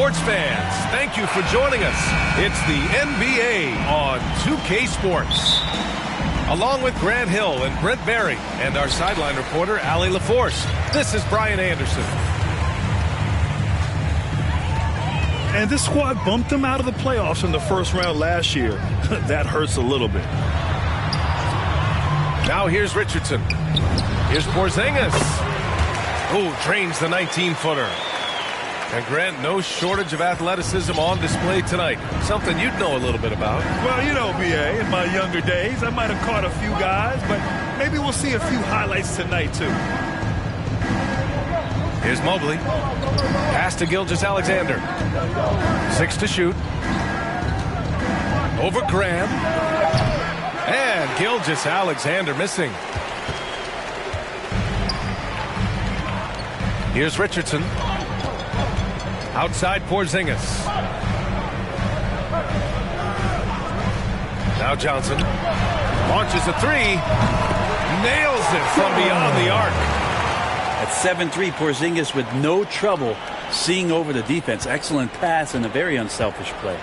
sports fans, thank you for joining us. It's the NBA on 2K Sports. Along with Grant Hill and Brent Barry and our sideline reporter, Allie LaForce, this is Brian Anderson. And this squad bumped them out of the playoffs in the first round last year. That hurts a little bit. Now here's Richardson. Here's Porzingis. Oh, drains the 19-footer. And Grant, no shortage of athleticism on display tonight. Something you'd know a little bit about. Well, you know, BA, in my younger days, I might have caught a few guys, but maybe we'll see a few highlights tonight, too. Here's Mobley. Pass to Gilgeous-Alexander. 6 to shoot. Over Graham. And Gilgeous-Alexander missing. Here's Richardson. Outside Porzingis. Now Johnson. Launches a three. Nails it from beyond the arc. At 7-3, Porzingis with no trouble seeing over the defense. Excellent pass and a very unselfish play.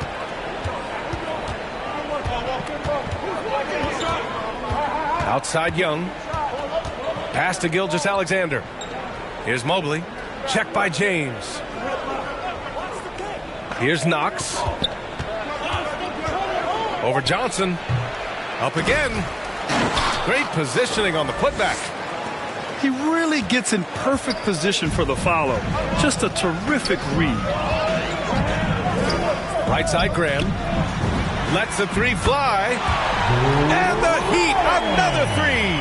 Outside Young. Pass to Gilgeous-Alexander. Here's Mobley. Check by James. Here's Knox. Over Johnson. Up again. Great positioning on the putback. He really gets in perfect position for the follow. Just a terrific read. Right side Graham. Lets the three fly. And the Heat, another three.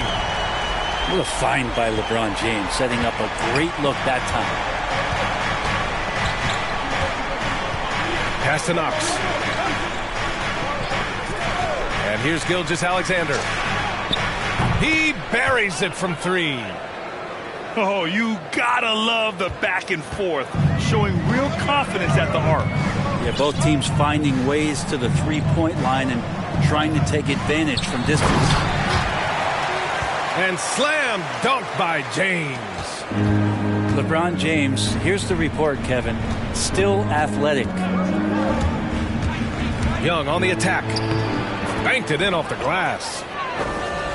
What a find by LeBron James, setting up a great look that time. Pass to Knox. And here's Gilgeous-Alexander. He buries it from three. Oh, you gotta love the back and forth, showing real confidence at the arc. Yeah, both teams finding ways to the three-point line and trying to take advantage from distance. And slam dunk by James. LeBron James, here's the report, Kevin, still athletic. Young on the attack. Banked it in off the glass.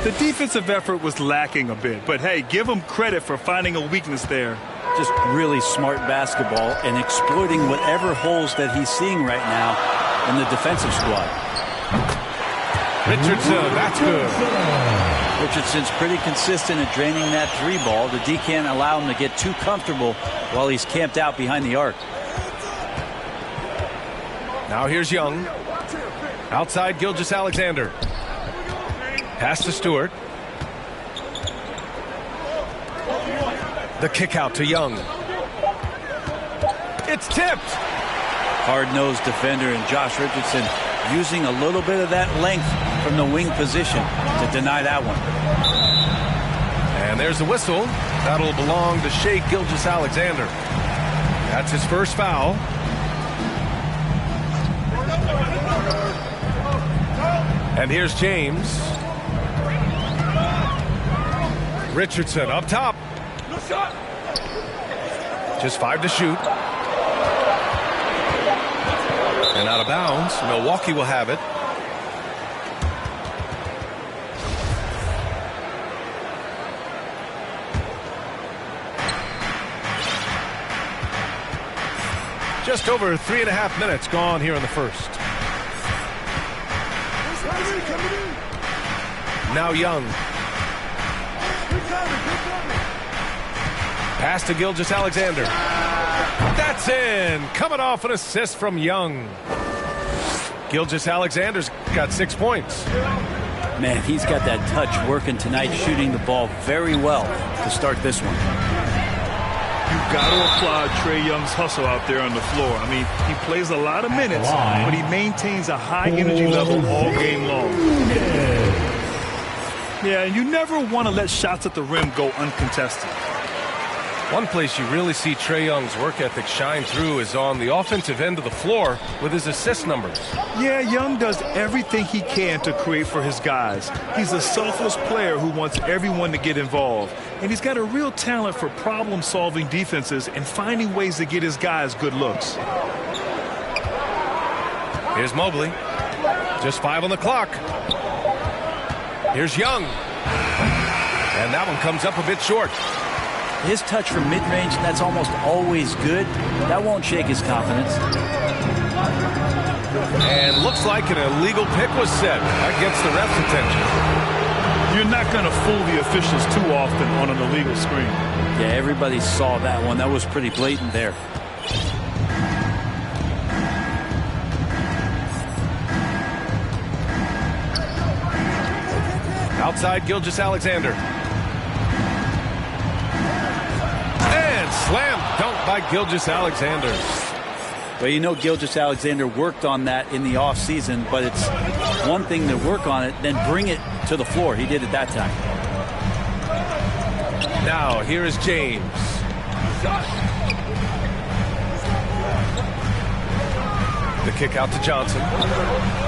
The defensive effort was lacking a bit, but hey, give him credit for finding a weakness there. Just really smart basketball and exploiting whatever holes that he's seeing right now in the defensive squad. Richardson, that's good. Richardson's pretty consistent at draining that three ball. The D can't allow him to get too comfortable while he's camped out behind the arc. Now here's Young. Outside Gilgeous-Alexander. Pass to Stewart. The kick out to Young. It's tipped. Hard-nosed defender and Josh Richardson using a little bit of that length from the wing position to deny that one. And there's the whistle. That'll belong to Shai Gilgeous-Alexander. That's his first foul. And here's James. Richardson up top. Just 5 to shoot. And out of bounds. Milwaukee will have it. Just over 3.5 minutes gone here in the first. Now Young. Pass to Gilgeous-Alexander. That's in. Coming off an assist from Young. Gilgeous-Alexander's got 6 points. Man, he's got that touch working tonight, shooting the ball very well to start this one. You've got to applaud Trae Young's hustle out there on the floor. I mean, he plays a lot of minutes, but he maintains a high energy level all game long. Yeah, and you never want to let shots at the rim go uncontested. One place you really see Trae Young's work ethic shine through is on the offensive end of the floor with his assist numbers. Yeah, Young does everything he can to create for his guys. He's a selfless player who wants everyone to get involved. And he's got a real talent for problem-solving defenses and finding ways to get his guys good looks. Here's Mobley. Just 5 on the clock. Here's Young. And that one comes up a bit short. His touch from mid-range, that's almost always good. That won't shake his confidence. And looks like an illegal pick was set. That gets the ref's attention. You're not going to fool the officials too often on an illegal screen. Yeah, everybody saw that one. That was pretty blatant there. Outside Gilgeous-Alexander. And slam dunk by Gilgeous-Alexander. Well, you know Gilgeous-Alexander worked on that in the offseason, but it's one thing to work on it, then bring it to the floor. He did it that time. Now, here is James. The kick out to Johnson.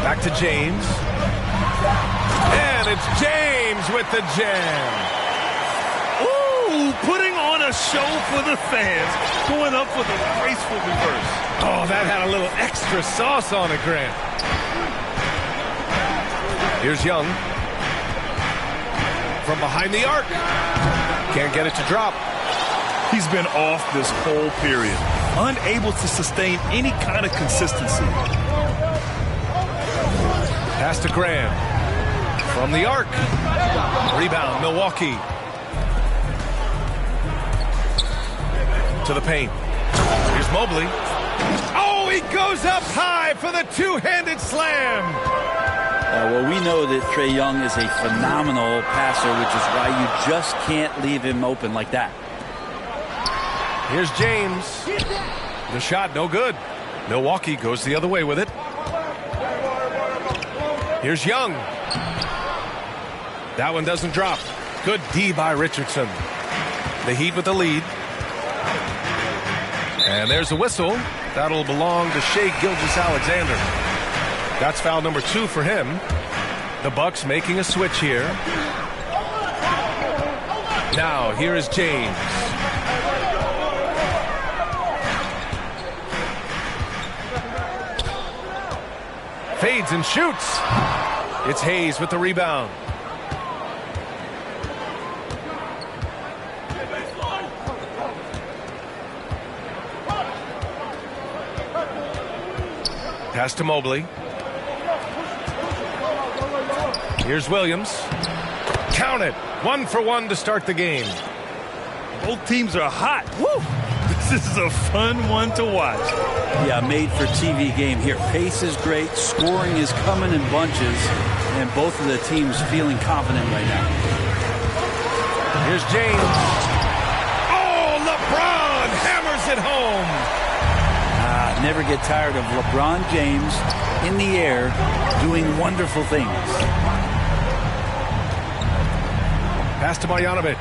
Back to James. And it's James with the jam. Ooh, putting on a show for the fans. Going up with a graceful reverse. Oh, that had a little extra sauce on it, Grant. Here's Young. From behind the arc. Can't get it to drop. He's been off this whole period. Unable to sustain any kind of consistency. Pass to Graham. From the arc. Rebound, Milwaukee. To the paint. Here's Mobley. Oh, he goes up high for the two-handed slam. Well, we know that Trae Young is a phenomenal passer, which is why you just can't leave him open like that. Here's James. The shot, no good. Milwaukee goes the other way with it. Here's Young. That one doesn't drop. Good D by Richardson. The Heat with the lead. And there's a whistle. That'll belong to Shai Gilgeous-Alexander. That's foul number 2 for him. The Bucks making a switch here. Now, here is James. Fades and shoots. It's Hayes with the rebound. Pass to Mobley. Here's Williams. Count it. 1 for 1 to start the game. Both teams are hot. Woo! This is a fun one to watch. Yeah, made for TV game here. Pace is great. Scoring is coming in bunches. And both of the teams feeling confident right now. Here's James. Oh, LeBron hammers it home. Never get tired of LeBron James in the air doing wonderful things. Pass to Marjanovic.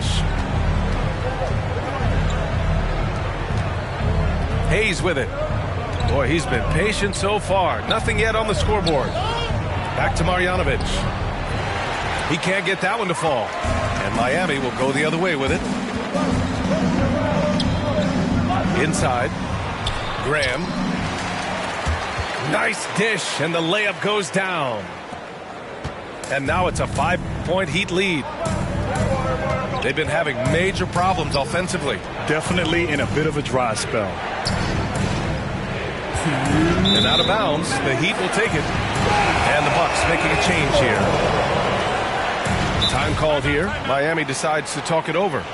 Hayes with it. Boy, he's been patient so far. Nothing yet on the scoreboard. Back to Marjanovic. He can't get that one to fall. And Miami will go the other way with it. Inside. Graham. Nice dish, and the layup goes down. And now it's a 5-point Heat lead. They've been having major problems offensively. Definitely in a bit of a dry spell. And out of bounds, the Heat will take it. And the Bucks making a change here. Time called here. Miami decides to talk it over.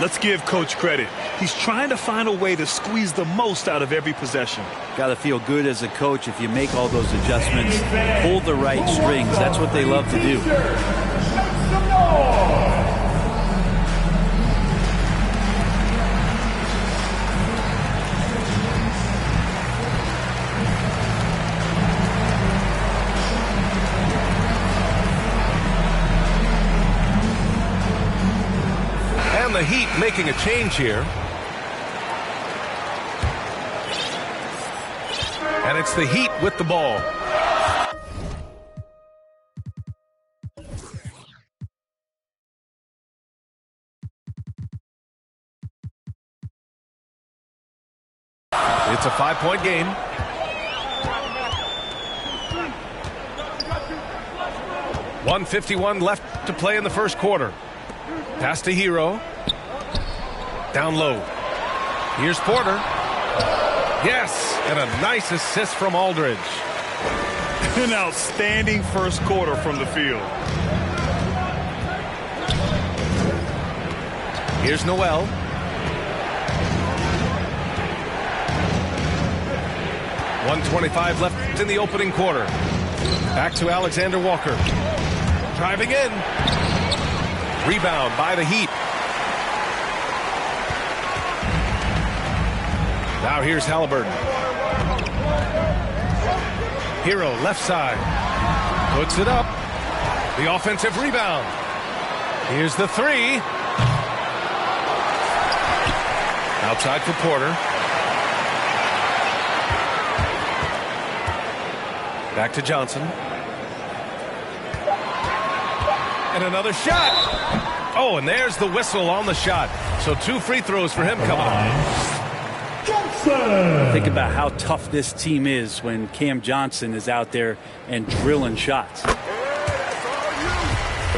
Let's give Coach credit. He's trying to find a way to squeeze the most out of every possession. Got to feel good as a coach if you make all those adjustments. Hold the right strings. That's what they love to do. And the Heat making a change here. And it's the Heat with the ball. It's a 5-point game. 1:51 left to play in the first quarter. Pass to Hero. Down low. Here's Porter. Yes, and a nice assist from Aldridge. An outstanding first quarter from the field. Here's Noel. .125 left in the opening quarter. Back to Alexander Walker. Driving in. Rebound by the Heat. Now here's Halliburton. Hero left side. Puts it up. The offensive rebound. Here's the three. Outside for Porter. Back to Johnson. And another shot. Oh, and there's the whistle on the shot. So 2 free throws for him coming up. Think about how tough this team is when Cam Johnson is out there and drilling shots. The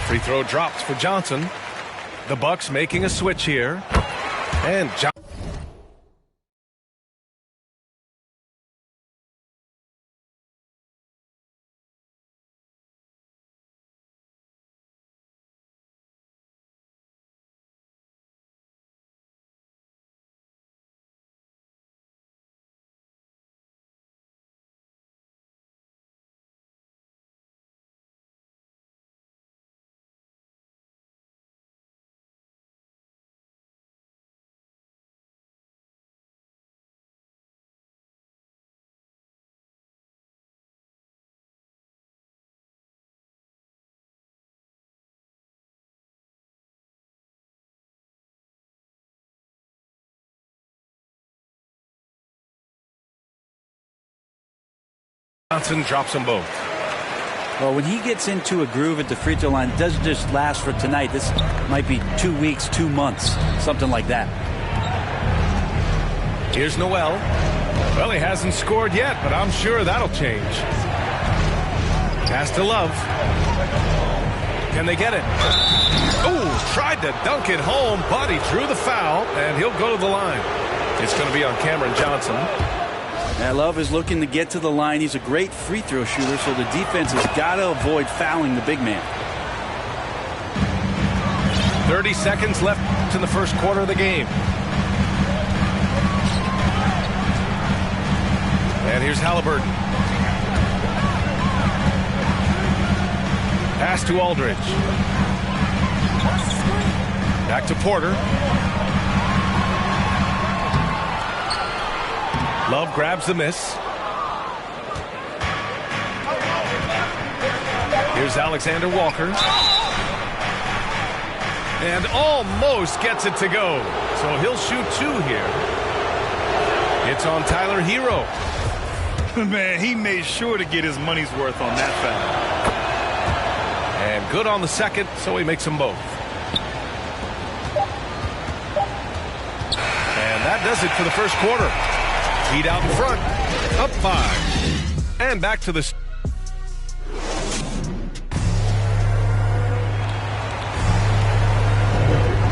free throw drops for Johnson. The Bucks making a switch here. And Johnson drops them both. Well, when he gets into a groove at the free throw line, it doesn't just last for tonight. This might be 2 weeks, 2 months, something like that. Here's Noel. Well, he hasn't scored yet, but I'm sure that'll change. Pass to Love. Can they get it? Oh, tried to dunk it home, but he drew the foul, and he'll go to the line. It's going to be on Cameron Johnson. Now, Love is looking to get to the line. He's a great free throw shooter, so the defense has got to avoid fouling the big man. 30 seconds left in the first quarter of the game. And here's Halliburton. Pass to Aldridge. Back to Porter. Love grabs the miss. Here's Alexander Walker. And almost gets it to go. So he'll shoot 2 here. It's on Tyler Hero. Man, he made sure to get his money's worth on that foul. And good on the second, so he makes them both. And that does it for the first quarter. Heat out in front, up 5. And back to the...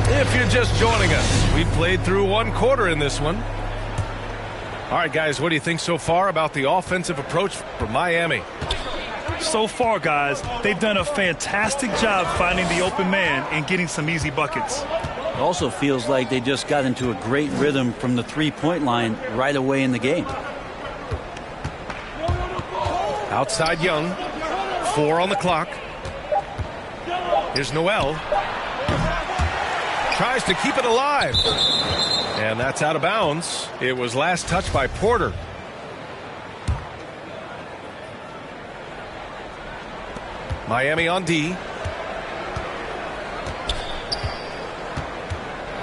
If you're just joining us, we played through 1 quarter in this one. All right, guys, what do you think so far about the offensive approach from Miami? So far, guys, they've done a fantastic job finding the open man and getting some easy buckets. It also feels like they just got into a great rhythm from the three-point line right away in the game. Outside Young. 4 on the clock. Here's Noel. Tries to keep it alive. And that's out of bounds. It was last touched by Porter. Miami on D.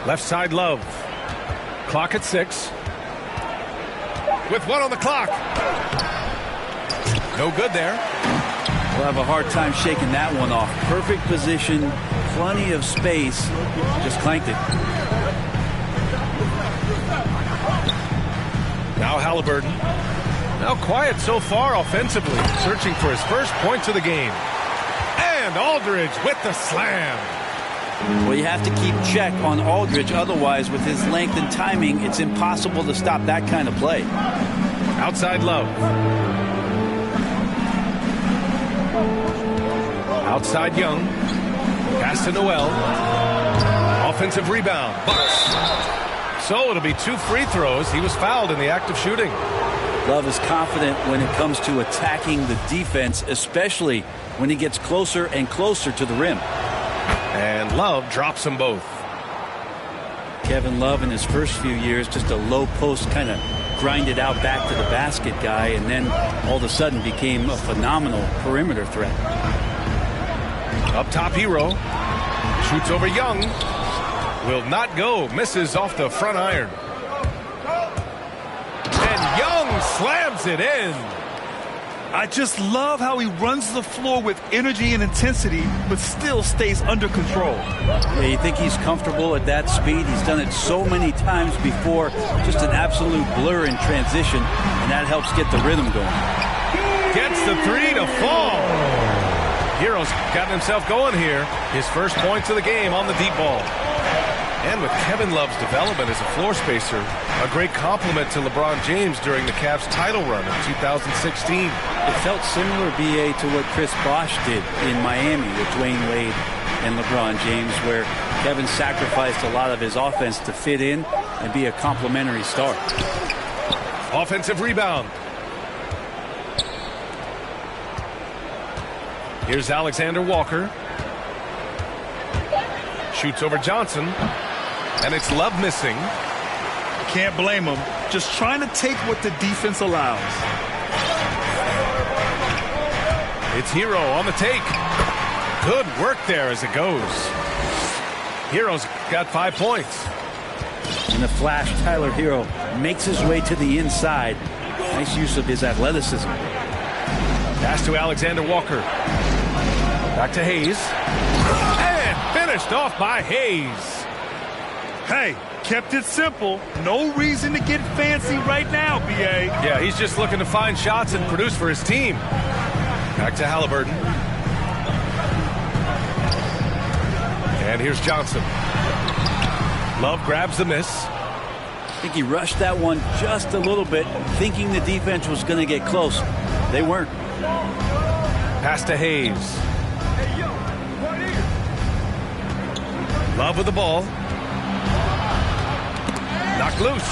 Left side Love. Clock at 6. With 1 on the clock. No good there. We'll have a hard time shaking that one off. Perfect position, plenty of space. Just clanked it. Now Halliburton. Now quiet so far offensively. Searching for his first points of the game. And And Aldridge with the slam. Well, you have to keep check on Aldridge. Otherwise, with his length and timing, it's impossible to stop that kind of play. Outside Love. Outside Young. Pass to Noel. Offensive rebound. Bucks. So it'll be 2 free throws. He was fouled in the act of shooting. Love is confident when it comes to attacking the defense, especially when he gets closer and closer to the rim. And Love drops them both. Kevin Love in his first few years, just a low post kind of grinded out back to the basket guy, and then all of a sudden became a phenomenal perimeter threat. Up top, Hero. Shoots over Young. Will not go. Misses off the front iron. And Young slams it in. I just love how he runs the floor with energy and intensity, but still stays under control. Yeah, you think he's comfortable at that speed? He's done it so many times before. Just an absolute blur in transition, and that helps get the rhythm going. Gets the 3 to fall. Hero's gotten himself going here. His first points of the game on the deep ball. And with Kevin Love's development as a floor spacer, a great compliment to LeBron James during the Cavs title run in 2016. It felt similar, B.A., to what Chris Bosh did in Miami with Dwayne Wade and LeBron James, where Kevin sacrificed a lot of his offense to fit in and be a complementary star. Offensive rebound. Here's Alexander Walker. Shoots over Johnson. And it's Love missing. Can't blame him. Just trying to take what the defense allows. It's Hero on the take. Good work there as it goes. Hero's got 5 points. In the flash, Tyler Hero makes his way to the inside. Nice use of his athleticism. Pass to Alexander Walker. Back to Hayes. And finished off by Hayes. Hey, kept it simple. No reason to get fancy right now, B.A. Yeah, he's just looking to find shots and produce for his team. Back to Halliburton. And here's Johnson. Love grabs the miss. I think he rushed that one just a little bit, thinking the defense was going to get close. They weren't. Pass to Hayes. Love with the ball. Knocked loose.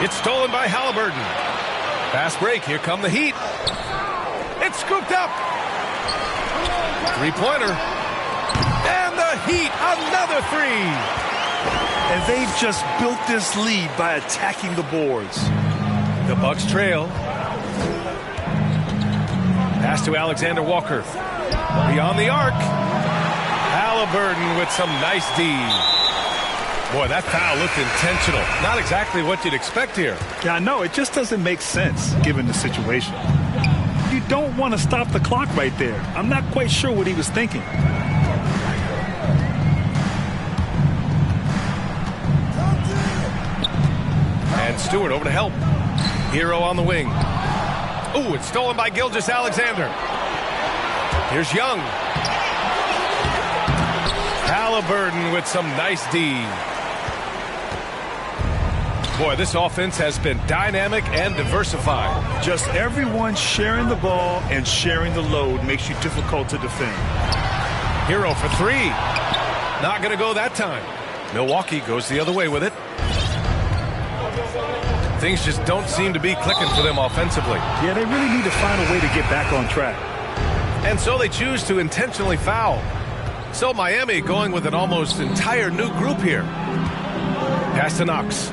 It's stolen by Halliburton. Fast break. Here come the Heat. It's scooped up. 3-pointer. And the Heat, another 3. And they've just built this lead by attacking the boards. The Bucks trail. Pass to Alexander Walker. Beyond the arc. Halliburton with some nice D. Boy, that foul looked intentional. Not exactly what you'd expect here. Yeah, I know. It just doesn't make sense given the situation. You don't want to stop the clock right there. I'm not quite sure what he was thinking. And Stewart over to help. Hero on the wing. Ooh, it's stolen by Gilgeous-Alexander. Here's Young. Halliburton with some nice D. Boy, this offense has been dynamic and diversified. Just everyone sharing the ball and sharing the load makes you difficult to defend. Hero for 3. Not going to go that time. Milwaukee goes the other way with it. Things just don't seem to be clicking for them offensively. Yeah, they really need to find a way to get back on track. And so they choose to intentionally foul. So Miami going with an almost entire new group here. Pass to Knox.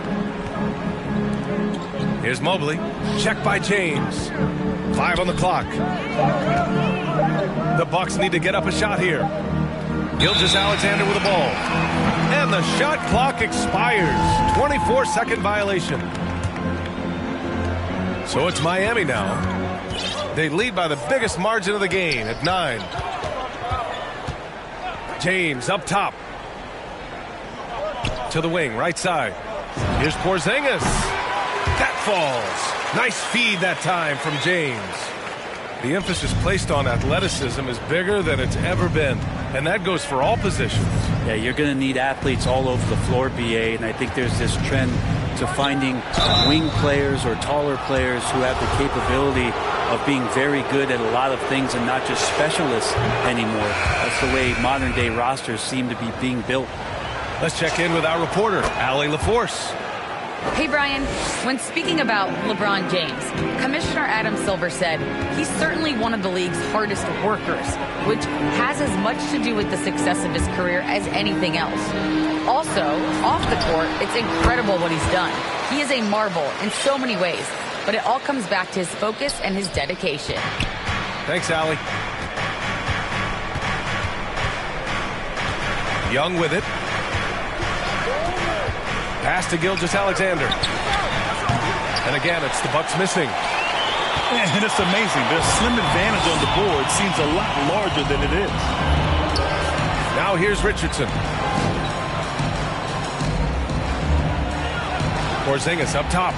Here's Mobley. Check by James. 5 on the clock. The Bucks need to get up a shot here. Gilgeous-Alexander with the ball. And the shot clock expires. 24-second violation. So it's Miami now. They lead by the biggest margin of the game at 9. James up top. To the wing, right side. Here's Porzingis. That falls. Nice feed that time from James. The emphasis placed on athleticism is bigger than it's ever been, and that goes for all positions. Yeah, you're going to need athletes all over the floor, BA, and I think there's this trend to finding wing players or taller players who have the capability of being very good at a lot of things and not just specialists anymore. That's the way modern-day rosters seem to be being built. Let's check in with our reporter, Allie LaForce. Hey, Brian. When speaking about LeBron James, Commissioner Adam Silver said he's certainly one of the league's hardest workers, which has as much to do with the success of his career as anything else. Also, off the court, it's incredible what he's done. He is a marvel in so many ways, but it all comes back to his focus and his dedication. Thanks, Allie. Young with it. Pass to Gilgeous-Alexander. And again, it's the Bucks missing. And it's amazing. Their slim advantage on the board seems a lot larger than it is. Now here's Richardson. Porzingis up top.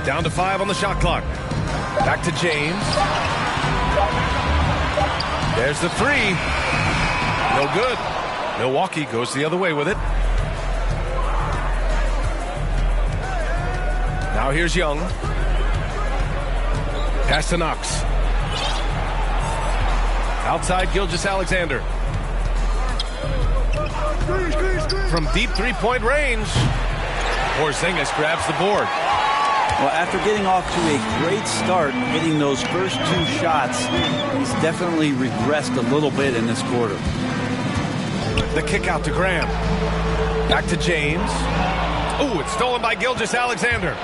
Down to 5 on the shot clock. Back to James. There's the 3. No good. Milwaukee goes the other way with it. Now here's Young. Pass to Knox. Outside Gilgeous-Alexander. From deep three-point range, Porzingis grabs the board. Well, after getting off to a great start, hitting those first 2 shots, he's definitely regressed a little bit in this quarter. The kick out to Graham. Back to James. Ooh, it's stolen by Gilgeous-Alexander.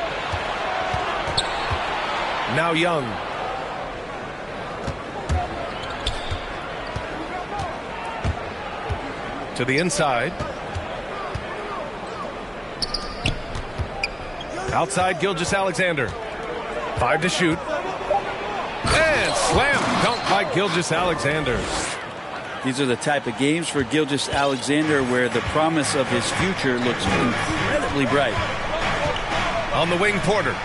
Now Young. To the inside. Outside Gilgeous-Alexander. 5 to shoot. And slam dunk by Gilgeous-Alexander. These are the type of games for Gilgeous-Alexander where the promise of his future looks incredibly bright. On the wing, Porter.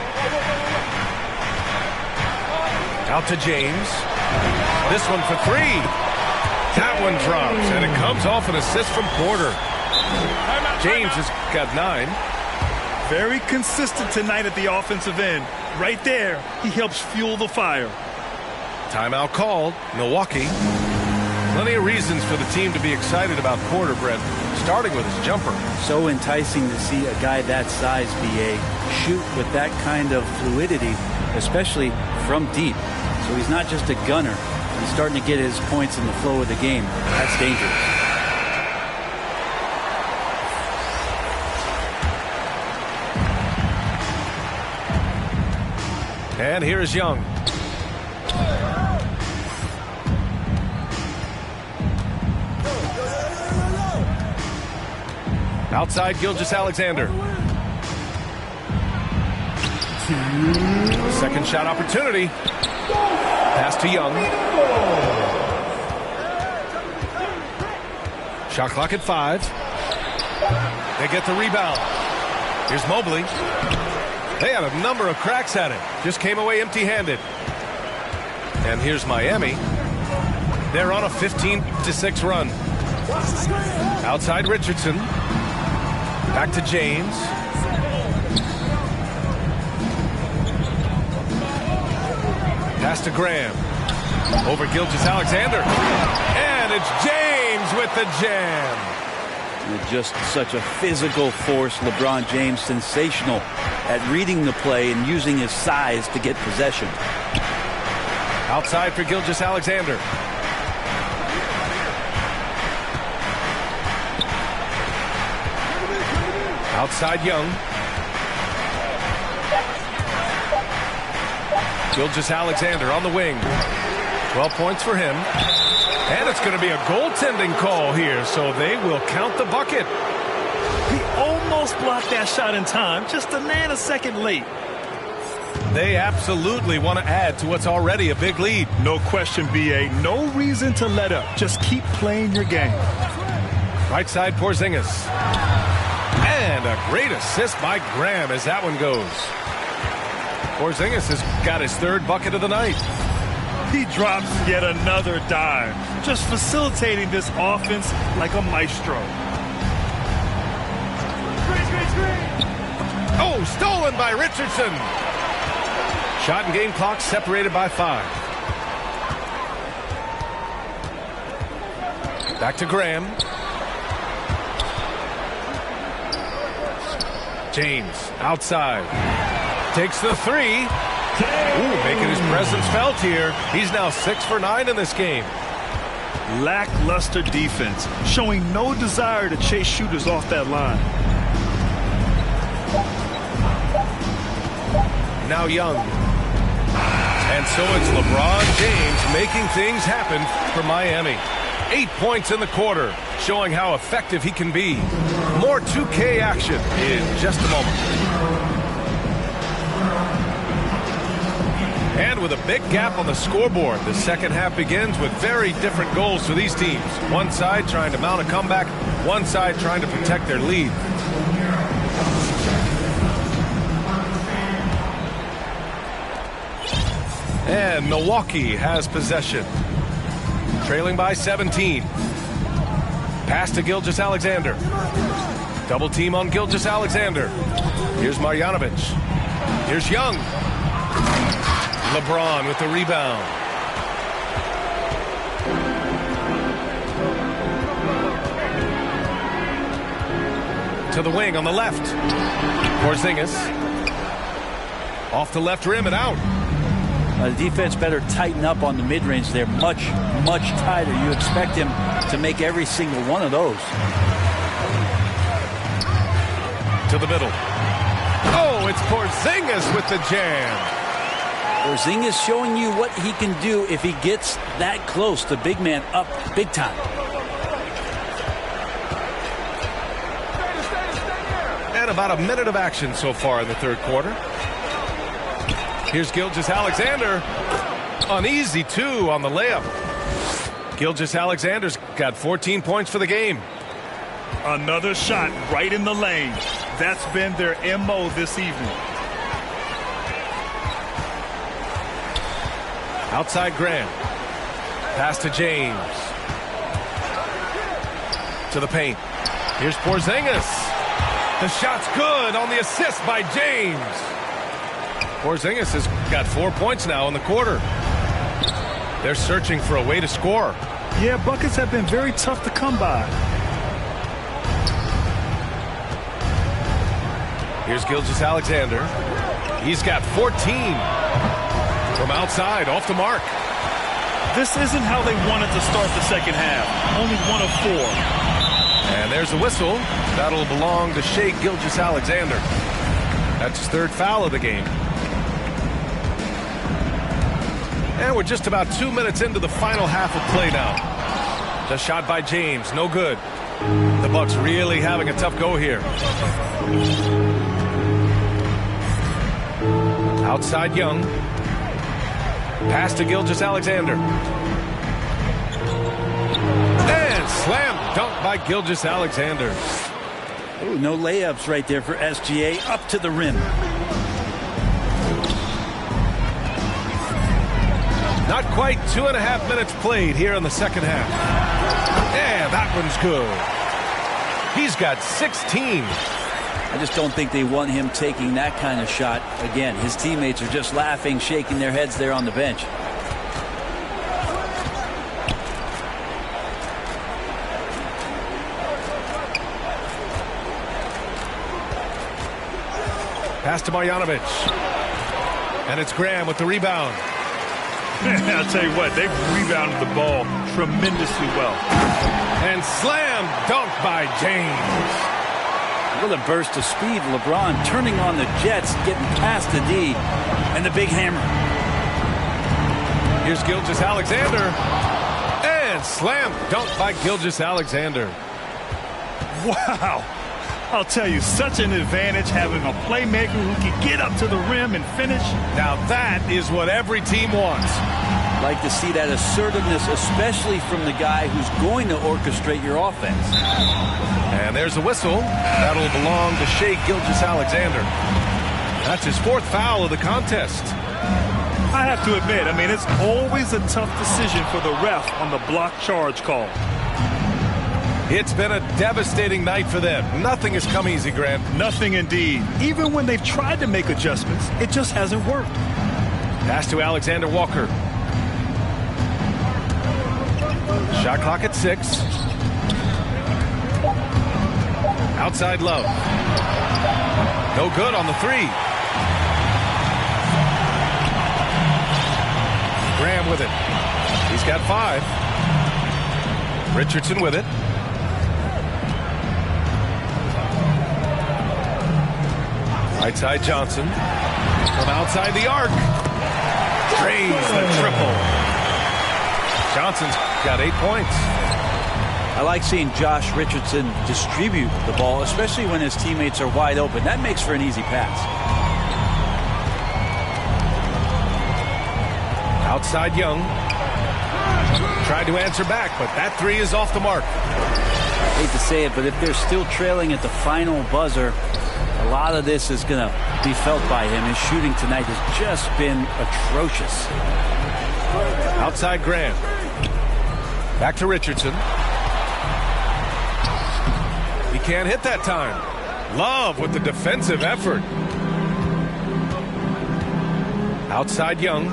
Out to James. This one for 3. That one drops, and it comes off an assist from Porter. James has got 9. Very consistent tonight at the offensive end. Right there, he helps fuel the fire. Timeout called. Milwaukee. Plenty of reasons for the team to be excited about Porter, Brett, starting with his jumper. So enticing to see a guy that size, BA, shoot with that kind of fluidity, especially from deep. So he's not just a gunner. He's starting to get his points in the flow of the game. That's dangerous. And here is Young. Outside Gilgeous-Alexander. Second shot opportunity. Pass to Young. Shot clock at 5. They get the rebound. Here's Mobley. They had a number of cracks at it. Just came away empty-handed. And here's Miami. They're on a 15-6 run. Outside Richardson. Back to James. Pass to Graham. Over Gilgeous-Alexander. And it's James with the jam. With just such a physical force, LeBron James sensational at reading the play and using his size to get possession. Outside for Gilgeous-Alexander. Outside Young. Gilgeous-Alexander on the wing. 12 points for him. And it's going to be a goaltending call here, so they will count the bucket. He almost blocked that shot in time, just a nanosecond late. They absolutely want to add to what's already a big lead. No question, B.A. No reason to let up. Just keep playing your game. Right side, Porzingis. And a great assist by Graham as that one goes. Porzingis has got his third bucket of the night. He drops yet another dime, just facilitating this offense like a maestro. Oh, stolen by Richardson. Shot and game clock separated by 5. Back to Graham. James outside. Takes the 3. Ooh, making his presence felt here. He's now 6 for 9 in this game. Lackluster defense, showing no desire to chase shooters off that line. Now Young. And so it's LeBron James making things happen for Miami. 8 points in the quarter, showing how effective he can be. More 2K action in just a moment. And with a big gap on the scoreboard, the second half begins with very different goals for these teams. One side trying to mount a comeback, one side trying to protect their lead. And Milwaukee has possession. Trailing by 17. Pass to Gilgeous-Alexander. Double team on Gilgeous-Alexander. Here's Marjanovic. Here's Young. LeBron with the rebound. To the wing on the left. Porzingis. Off the left rim and out. The defense better tighten up on the mid-range. They're much, much tighter. You expect him to make every single one of those. To the middle. Oh, it's Porzingis with the jam. Porzingis showing you what he can do if he gets that close. The big man up big time. And about a minute of action so far in the third quarter. Here's Gilgeous-Alexander. An easy 2 on the layup. Gilgeous-Alexander's got 14 points for the game. Another shot right in the lane. That's been their MO this evening. Outside Graham. Pass to James. To the paint. Here's Porzingis. The shot's good on the assist by James. Porzingis has got 4 points now in the quarter. They're searching for a way to score. Yeah, buckets have been very tough to come by. Here's Gilgeous-Alexander. He's got 14. From outside, off the mark. This isn't how they wanted to start the second half. Only 1 of 4. And there's a whistle. That'll belong to Shai Gilgeous-Alexander. That's his 3rd foul of the game. And we're just about 2 minutes into the final half of play now. The shot by James, no good. The Bucks really having a tough go here. Outside Young. Pass to Gilgeous-Alexander. And slam dunk by Gilgeous-Alexander. Ooh, no layups right there for SGA. Up to the rim. Not quite 2.5 minutes played here in the second half. And that one's good. He's got 16. I just don't think they want him taking that kind of shot. Again, his teammates are just laughing, shaking their heads there on the bench. Pass to Marjanovic. And it's Graham with the rebound. I'll tell you what, they've rebounded the ball tremendously well. And slam dunk by James. With a burst of speed, LeBron turning on the Jets, getting past the D, and the big hammer. Here's Gilgeous-Alexander. And slam dunk by Gilgeous-Alexander. Wow. I'll tell you, such an advantage having a playmaker who can get up to the rim and finish. Now that is what every team wants. Like to see that assertiveness, especially from the guy who's going to orchestrate your offense. And there's a whistle. That'll belong to Shai Gilgeous-Alexander. That's his 4th foul of the contest. I have to admit, I mean, it's always a tough decision for the ref on the block charge call. It's been a devastating night for them. Nothing has come easy, Grant. Nothing indeed. Even when they've tried to make adjustments, it just hasn't worked. Pass to Alexander Walker. Shot clock at 6. Outside Love. No good on the 3. Graham with it. He's got 5. Richardson with it. Right side Johnson. From outside the arc. Drains the triple. Johnson's got 8 points. I like seeing Josh Richardson distribute the ball, especially when his teammates are wide open. That makes for an easy pass. Outside Young. Tried to answer back, but that 3 is off the mark. I hate to say it, but if they're still trailing at the final buzzer, a lot of this is going to be felt by him. His shooting tonight has just been atrocious. Outside Graham. Back to Richardson. He can't hit that time. Love with the defensive effort. Outside Young.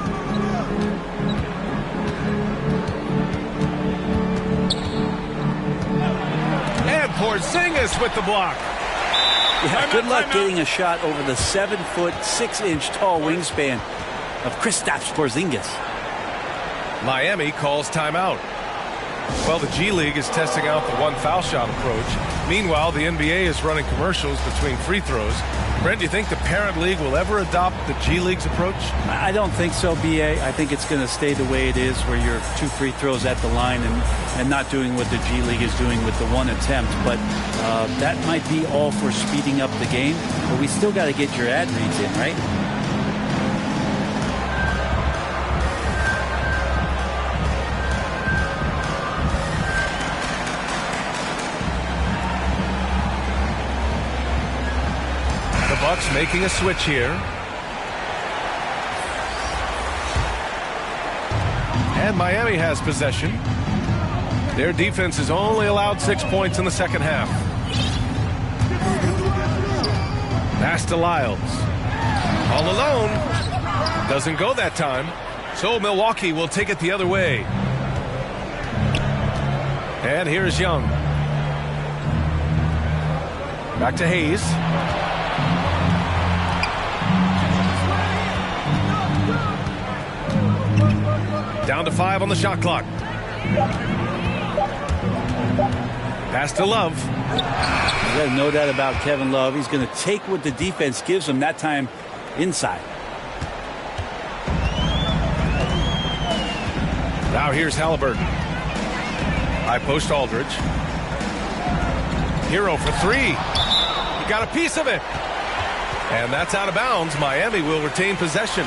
And Porzingis with the block. Yeah, good luck getting a shot over the 7-foot, 6-inch tall wingspan of Kristaps Porzingis. Miami calls timeout. Well, the G League is testing out the 1 foul shot approach. Meanwhile, the NBA is running commercials between free throws. Brent, do you think the parent league will ever adopt the G League's approach? I don't think so, B.A. I think it's going to stay the way it is, where you're 2 free throws at the line and not doing what the G League is doing with the 1 attempt. But that might be all for speeding up the game. But we still got to get your ad reads in, right? Bucks making a switch here. And Miami has possession. Their defense has only allowed 6 points in the second half. Pass to Lyles. All alone. Doesn't go that time. So Milwaukee will take it the other way. And here's Young. Back to Hayes. Down to 5 on the shot clock. Pass to Love. There's no doubt about Kevin Love. He's going to take what the defense gives him, that time inside. Now here's Halliburton. High post Aldridge. Hero for 3. He got a piece of it. And that's out of bounds. Miami will retain possession.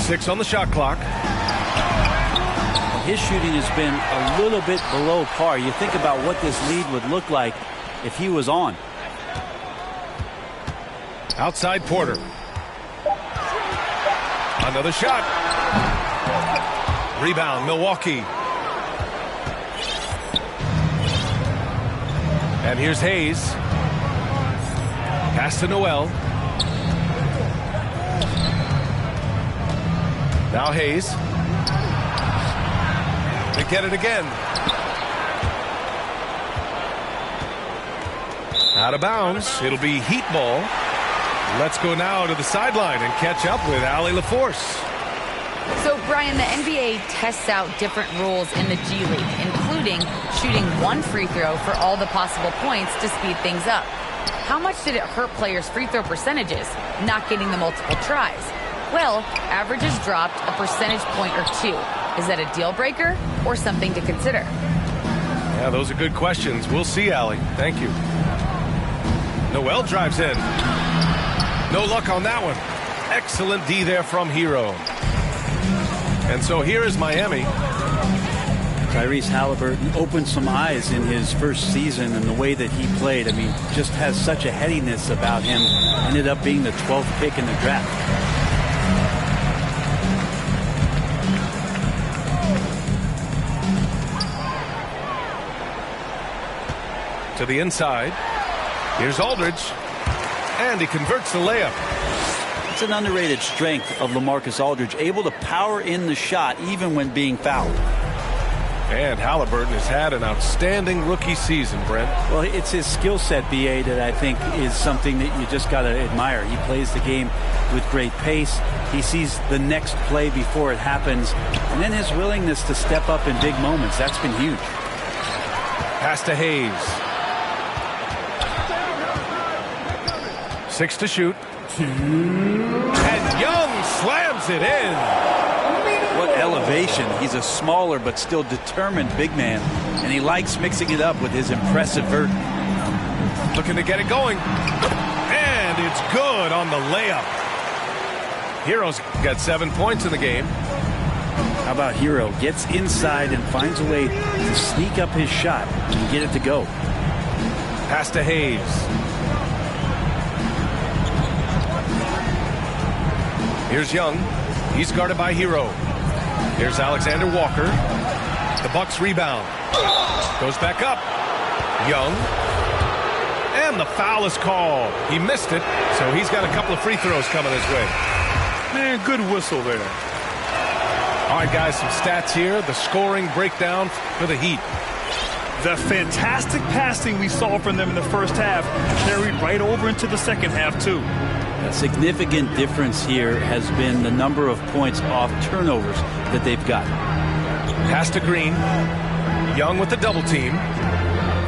Six on the shot clock. His shooting has been a little bit below par. You think about what this lead would look like if he was on. Outside Porter. Another shot. Rebound, Milwaukee. And here's Hayes. Pass to Noel. Now Hayes. They get it again. Out of bounds. It'll be Heat ball. Let's go now to the sideline and catch up with Allie LaForce. So, Brian, the NBA tests out different rules in the G League, including shooting 1 free throw for all the possible points to speed things up. How much did it hurt players' free throw percentages, not getting the multiple tries? Well, averages dropped a percentage point or 2. Is that a deal breaker or something to consider? Yeah, those are good questions. We'll see, Allie. Thank you. Noel drives in. No luck on that one. Excellent D there from Hero. And so here is Miami. Tyrese Halliburton opened some eyes in his first season, and the way that he played, I mean, just has such a headiness about him. Ended up being the 12th pick in the draft. To the inside. Here's Aldridge. And he converts the layup. It's an underrated strength of LaMarcus Aldridge, able to power in the shot even when being fouled. And Halliburton has had an outstanding rookie season, Brent. Well, it's his skill set, B.A., that I think is something that you just got to admire. He plays the game with great pace. He sees the next play before it happens. And then his willingness to step up in big moments. That's been huge. Pass to Hayes. 6 to shoot. And Young slams it in. What elevation. He's a smaller but still determined big man, and he likes mixing it up with his impressive vert. Looking to get it going. And it's good on the layup. Hero's got 7 points in the game. How about Hero? Gets inside and finds a way to sneak up his shot and get it to go. Pass to Hayes. Here's Young. He's guarded by Hero. Here's Alexander Walker. The Bucks rebound. Goes back up. Young. And the foul is called. He missed it, so he's got a couple of free throws coming his way. Man, good whistle there. All right, guys, some stats here. The scoring breakdown for the Heat. The fantastic passing we saw from them in the first half carried right over into the second half, too. A significant difference here has been the number of points off turnovers that they've got. Pass to Green. Young with the double team.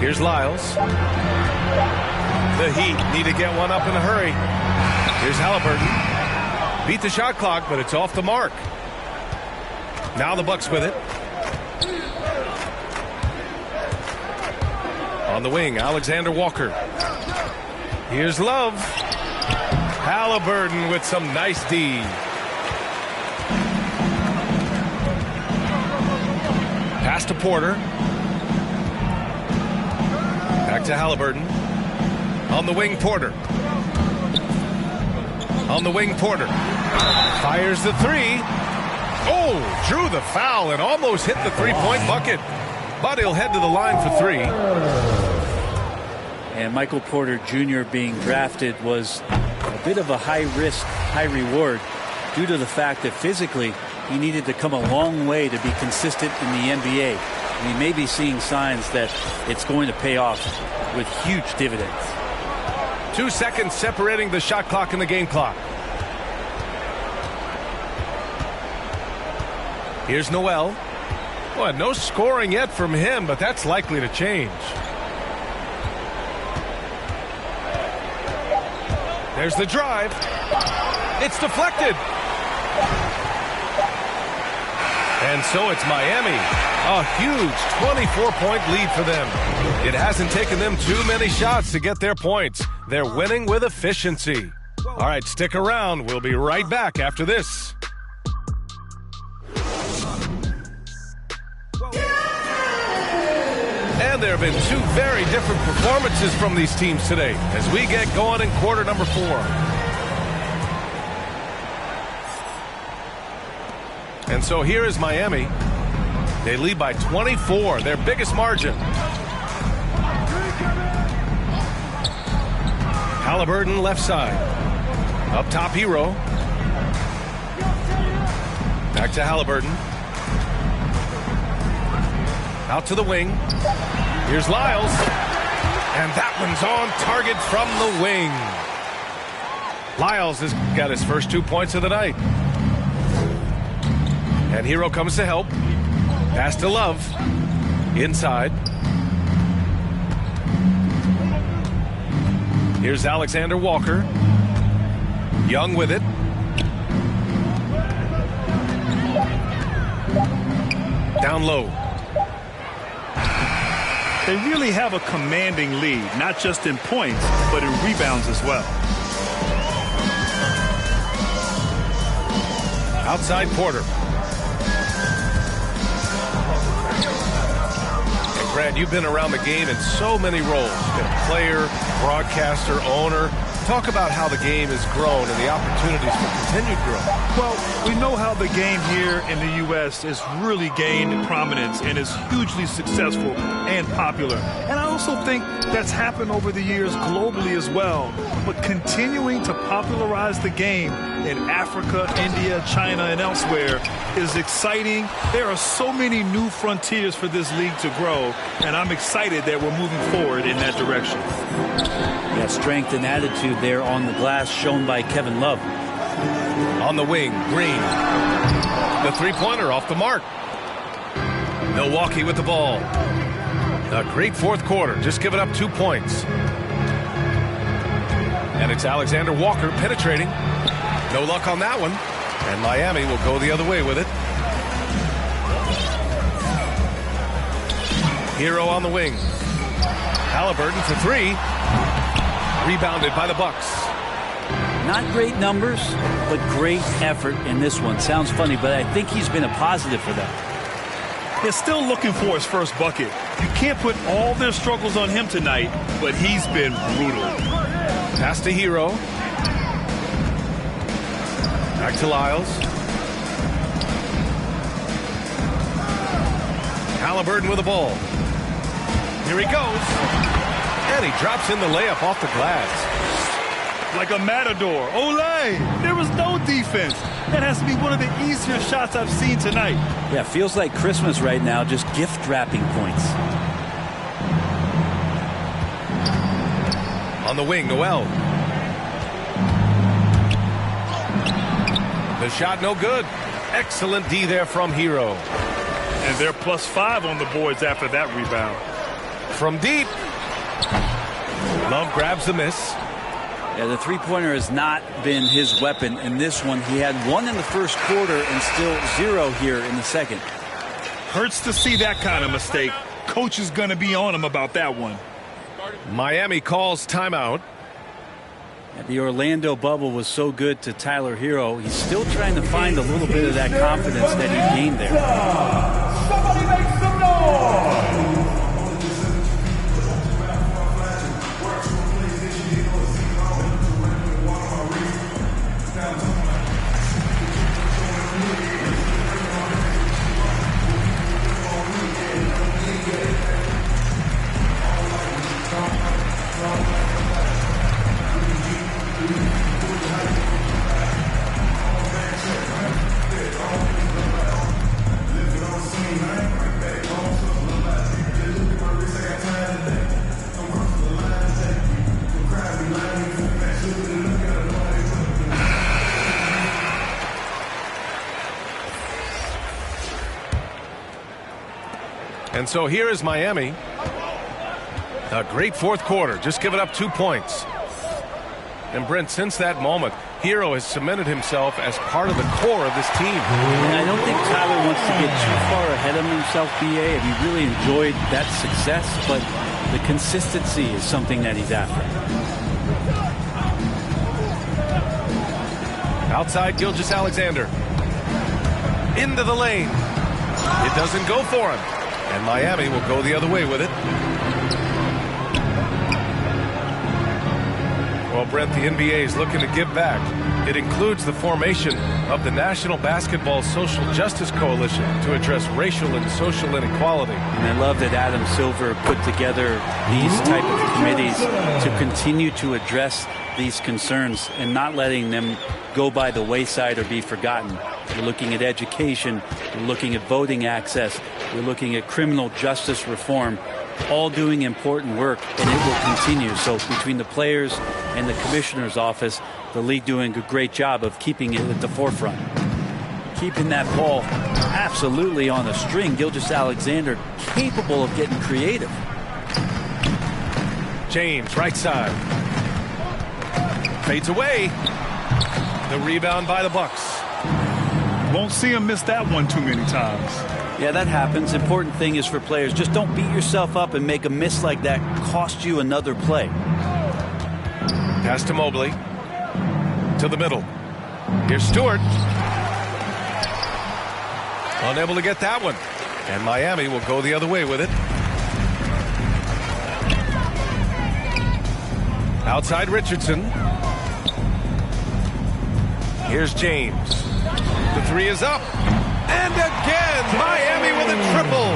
Here's Lyles. The Heat need to get one up in a hurry. Here's Halliburton. Beat the shot clock, but it's off the mark. Now the Bucks with it. On the wing, Alexander Walker. Here's Love. Halliburton with some nice D. Pass to Porter. Back to Halliburton. On the wing, Porter. On the wing, Porter. Fires the three. Oh, drew the foul and almost hit the three-point bucket. But he'll head to the line for three. And Michael Porter Jr. being drafted was a bit of a high risk, high reward due to the fact that physically he needed to come a long way to be consistent in the NBA. And he may be seeing signs that it's going to pay off with huge dividends. 2 seconds separating the shot clock and the game clock. Here's Noel. Well, no scoring yet from him, but that's likely to change. There's the drive. It's deflected. And so it's Miami. A huge 24-point lead for them. It hasn't taken them too many shots to get their points. They're winning with efficiency. All right, stick around. We'll be right back after this. And there have been two very different performances from these teams today as we get going in quarter number 4. And so here is Miami. They lead by 24, their biggest margin. Halliburton left side. Up top, Hero. Back to Halliburton. Out to the wing. Here's Lyles. And that one's on target from the wing. Lyles has got his first 2 points of the night. And Hero comes to help. Pass to Love. Inside. Here's Alexander Walker. Young with it. Down low. They really have a commanding lead, not just in points, but in rebounds as well. Outside Porter. Brad, you've been around the game in so many roles. You've been a player, broadcaster, owner. Talk about how the game has grown and the opportunities for continued growth. Well, we know how the game here in the U.S. has really gained prominence and is hugely successful and popular. And I also think that's happened over the years globally as well. But continuing to popularize the game in Africa, India, China, and elsewhere is exciting. There are so many new frontiers for this league to grow, and I'm excited that we're moving forward in that direction. Yeah, strength and attitude there on the glass shown by Kevin Love. On the wing, Green. The three-pointer off the mark. Milwaukee with the ball. A great fourth quarter, just giving up 2 points. And it's Alexander Walker penetrating. No luck on that one. And Miami will go the other way with it. Hero on the wing. Halliburton for three. Rebounded by the Bucks. Not great numbers, but great effort in this one. Sounds funny, but I think he's been a positive for them. They're still looking for his first bucket. You can't put all their struggles on him tonight, but he's been brutal. Pass to Hero. Back to Lyles. Halliburton with the ball. Here he goes. And he drops in the layup off the glass. Like a matador. Olay! There was no defense. That has to be one of the easier shots I've seen tonight. Yeah, feels like Christmas right now, just gift wrapping points. On the wing, Noel. The shot no good. Excellent D there from Hero. And they're +5 on the boards after that rebound. From deep. Love grabs the miss. Yeah, the three-pointer has not been his weapon in this one. He had one in the first quarter and still 0 here in the second. Hurts to see that kind of mistake. Coach is going to be on him about that one. Miami calls timeout. The Orlando bubble was so good to Tyler Hero. He's still trying to find a little bit of that confidence that he gained there. Somebody make some noise! And so here is Miami. A great fourth quarter, just giving up 2 points. And Brent, since that moment, Hero has cemented himself as part of the core of this team. And I don't think Tyler wants to get too far ahead of himself, B.A. He really enjoyed that success, but the consistency is something that he's after. Outside, Gilgeous-Alexander. Into the lane. It doesn't go for him. And Miami will go the other way with it. Well, Brent, the NBA is looking to give back. It includes the formation of the National Basketball Social Justice Coalition to address racial and social inequality. And I love that Adam Silver put together these type of committees to continue to address these concerns and not letting them go by the wayside or be forgotten. We're looking at education, we're looking at voting access, we're looking at criminal justice reform, all doing important work, and it will continue. So between the players and the commissioner's office, the league doing a great job of keeping it at the forefront. Keeping that ball absolutely on a string. Gilgeous-Alexander capable of getting creative. James, right side. Fades away. The rebound by the Bucks. Won't see him miss that one too many times. Yeah, that happens. Important thing is for players, just don't beat yourself up and make a miss like that cost you another play. Pass to Mobley. To the middle. Here's Stewart. Unable to get that one. And Miami will go the other way with it. Outside Richardson. Here's James. The three is up. And again, Miami with a triple.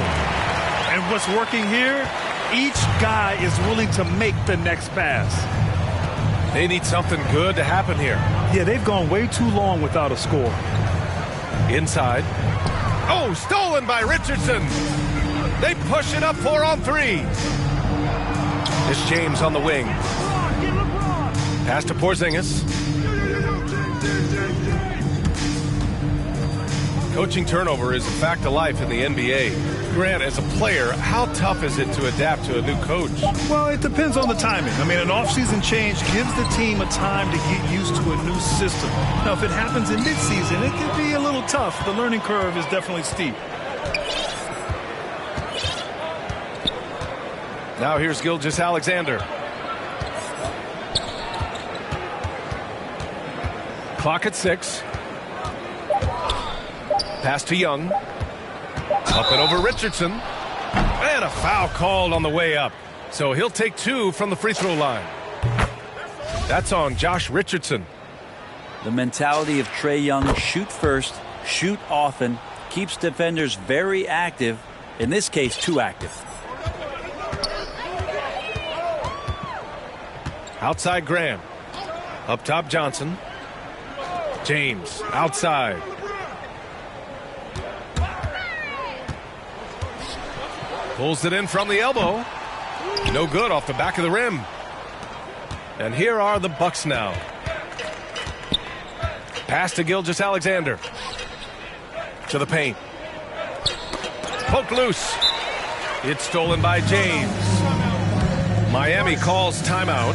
And what's working here? Each guy is willing to make the next pass. They need something good to happen here. Yeah, they've gone way too long without a score. Inside. Oh, stolen by Richardson. They push it up 4-on-3. It's James on the wing. Pass to Porzingis. Coaching turnover is a fact of life in the NBA. Grant, as a player, how tough is it to adapt to a new coach? Well, it depends on the timing. I mean, an offseason change gives the team a time to get used to a new system. Now, if it happens in midseason, it can be a little tough. The learning curve is definitely steep. Now here's Gilgeous-Alexander. Clock at 6. Pass to Young. Up and over Richardson. And a foul called on the way up. So he'll take 2 from the free throw line. That's on Josh Richardson. The mentality of Trae Young: shoot first, shoot often, keeps defenders very active. In this case, too active. Outside Graham. Up top Johnson. James outside. Pulls it in from the elbow. No good off the back of the rim. And here are the Bucks now. Pass to Gilgeous-Alexander. To the paint. Poke loose. It's stolen by James. Miami calls timeout.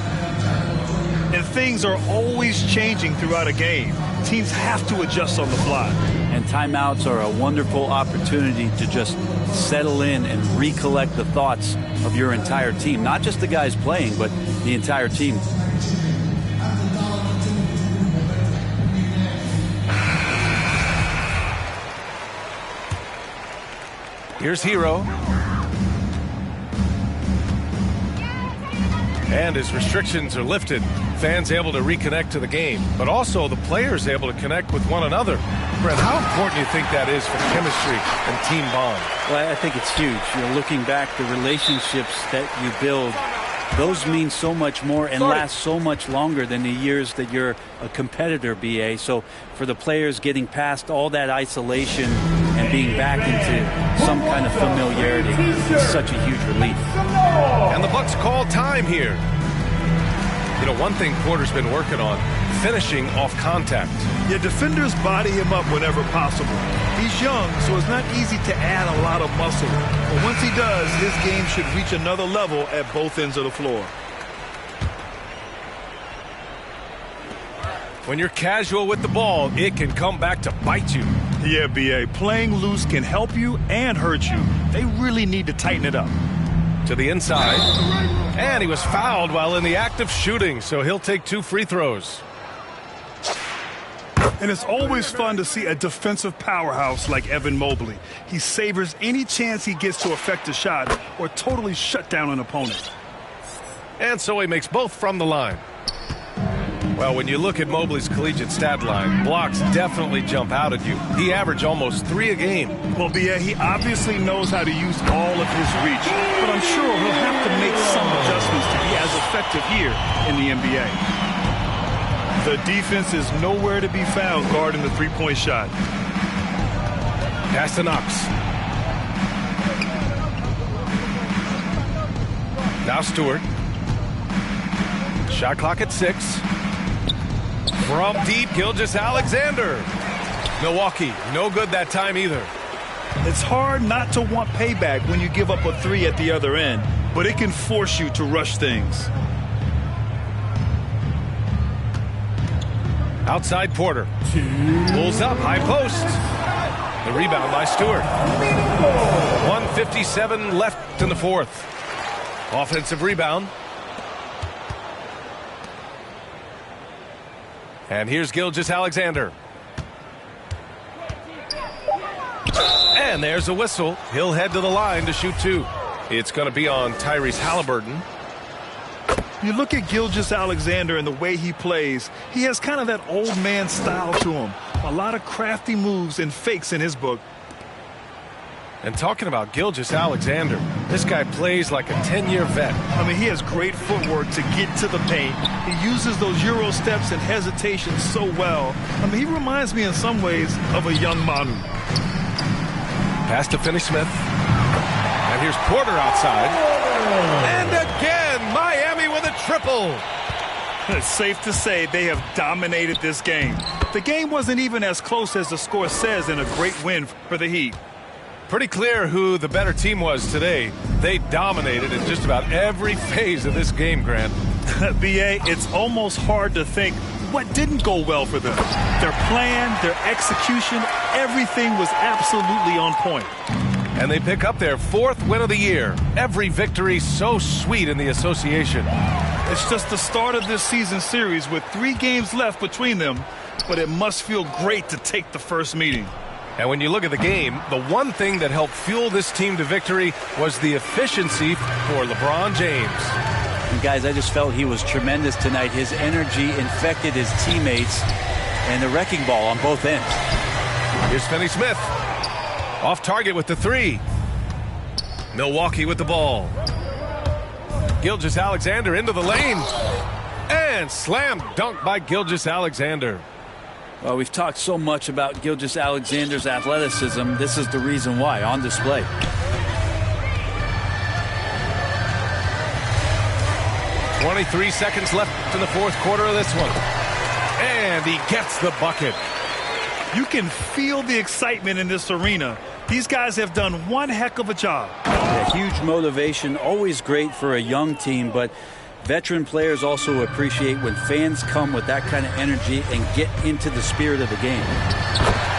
And things are always changing throughout a game. Teams have to adjust on the fly. And timeouts are a wonderful opportunity to just settle in and recollect the thoughts of your entire team. Not just the guys playing, but the entire team. Here's Hero. And as restrictions are lifted, fans able to reconnect to the game, but also the players able to connect with one another. Brett, how important do you think that is for chemistry and team bond? Well, I think it's huge. You know, looking back, the relationships that you build, those mean so much more and last so much longer than the years that you're a competitor, BA. So for the players getting past all that isolation and being back into some kind of familiarity, it's such a huge relief. And the Bucks call time here. You know, one thing Porter's been working on, finishing off contact. Yeah, defenders body him up whenever possible. He's young, so it's not easy to add a lot of muscle. But once he does, his game should reach another level at both ends of the floor. When you're casual with the ball, it can come back to bite you. Yeah, BA, playing loose can help you and hurt you. They really need to tighten it up. To the inside. And he was fouled while in the act of shooting, so he'll take 2 free throws. And it's always fun to see a defensive powerhouse like Evan Mobley. He savors any chance he gets to affect a shot or totally shut down an opponent. And so he makes both from the line. Well, when you look at Mobley's collegiate stat line, blocks definitely jump out at you. He averaged almost 3 a game. Well, BA, he obviously knows how to use all of his reach, but I'm sure he'll have to make some adjustments to be as effective here in the NBA. The defense is nowhere to be found guarding the three-point shot. Pass to Knox. Now Stewart. Shot clock at 6. From deep, Gilgeous-Alexander. Milwaukee, no good that time either. It's hard not to want payback when you give up a 3 at the other end, but it can force you to rush things. Outside Porter. Pulls up, high post. The rebound by Stewart. 1:57 left in the fourth. Offensive rebound. And here's Gilgeous-Alexander. And there's a whistle. He'll head to the line to shoot 2. It's going to be on Tyrese Halliburton. You look at Gilgeous-Alexander and the way he plays, he has kind of that old man style to him. A lot of crafty moves and fakes in his book. And talking about Gilgeous-Alexander, this guy plays like a 10-year vet. I mean, he has great footwork to get to the paint. He uses those Euro steps and hesitations so well. I mean, he reminds me in some ways of a young Manu. Pass to Finney-Smith. And here's Porter outside. And again, Miami with a triple. It's safe to say they have dominated this game. The game wasn't even as close as the score says in a great win for the Heat. Pretty clear who the better team was today. They dominated in just about every phase of this game, Grant. B.A., it's almost hard to think what didn't go well for them. Their plan, their execution, everything was absolutely on point. And they pick up their 4th win of the year. Every victory so sweet in the association. It's just the start of this season series with 3 games left between them, but it must feel great to take the first meeting. And when you look at the game, the one thing that helped fuel this team to victory was the efficiency for LeBron James. And guys, I just felt he was tremendous tonight. His energy infected his teammates and the wrecking ball on both ends. Here's Finney-Smith. Off target with the 3. Milwaukee with the ball. Gilgeous-Alexander into the lane. And slam dunk by Gilgeous-Alexander. Well, we've talked so much about Gilgeous-Alexander's athleticism. This is the reason why, on display. .23 seconds left in the 4th quarter of this one. And he gets the bucket. You can feel the excitement in this arena. These guys have done one heck of a job. Yeah, huge motivation, always great for a young team, but veteran players also appreciate when fans come with that kind of energy and get into the spirit of the game.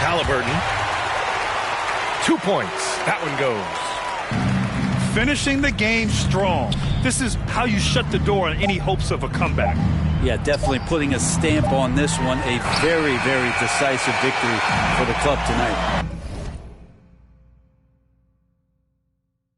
Halliburton. 2 points. That one goes. Finishing the game strong. This is how you shut the door on any hopes of a comeback. Yeah, definitely putting a stamp on this one. A very, very decisive victory for the club tonight.